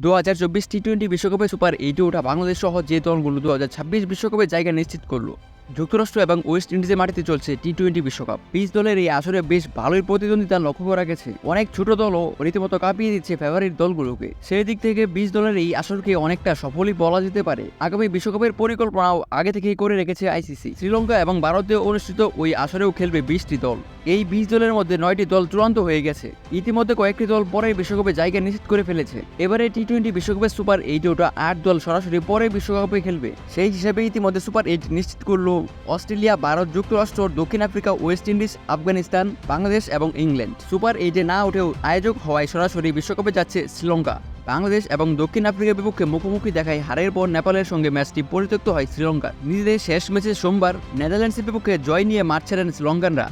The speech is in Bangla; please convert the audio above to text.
2024 টি-20 বিশ্বকাপে সুপার 8-এ ওঠা বাংলাদেশ সহ যে দলগুলো 2026 বিশ্বকাপে জায়গা নিশ্চিত করলো। যুক্তরাষ্ট্র এবং ওয়েস্ট ইন্ডিজের মাটিতে চলছে টি-20 বিশ্বকাপ। 20 দলের এই আসরে বেশ ভালোই প্রতিদ্বন্দ্বিতা লক্ষ্য করা গেছে। অনেক ছোট দলও রীতিমতো কাঁপিয়ে দিচ্ছে ফেভারিট দলগুলোকে। সেই দিক থেকে 20 দলের এই আসরকে অনেকটা সফলই বলা যেতে পারে। আগামী বিশ্বকাপের পরিকল্পনাও আগে থেকেই করে রেখেছে আইসিসি। শ্রীলঙ্কা এবং ভারতে অনুষ্ঠিত ওই আসরেও খেলবে 20টি দল। এই 20 দলের মধ্যে 9টি দল চূড়ান্ত হয়ে গেছে। ইতিমধ্যে কয়েকটি দল পরের বিশ্বকাপে জায়গা নিশ্চিত করে ফেলেছে। এবারে টি-20 বিশ্বকাপে সুপার 8-এ ওঠা 8 দল সরাসরি পরের বিশ্বকাপে খেলবে। সেই হিসাবে ইতিমধ্যে সুপার 8 নিশ্চিত করলো অস্ট্রেলিয়া, ভারত, যুক্তরাষ্ট্র, দক্ষিণ Africa, West Indies, Afghanistan, Bangladesh এবং ইংল্যান্ড। সুপার 8-এ না উঠেও আয়োজক হওয়ায় সরাসরি বিশ্বকাপে যাচ্ছে শ্রীলঙ্কা। বাংলাদেশ এবং দক্ষিণ আফ্রিকার বিপক্ষে মুখোমুখি দেখায় হারের পর নেপালের সঙ্গে ম্যাচটি পরিত্যক্ত হয় শ্রীলঙ্কা। নিজেদের শেষ ম্যাচে সোমবার নেদারল্যান্ডসের বিপক্ষে জয় নিয়ে মাঠ ছাড়েন শ্রীলঙ্কানরা।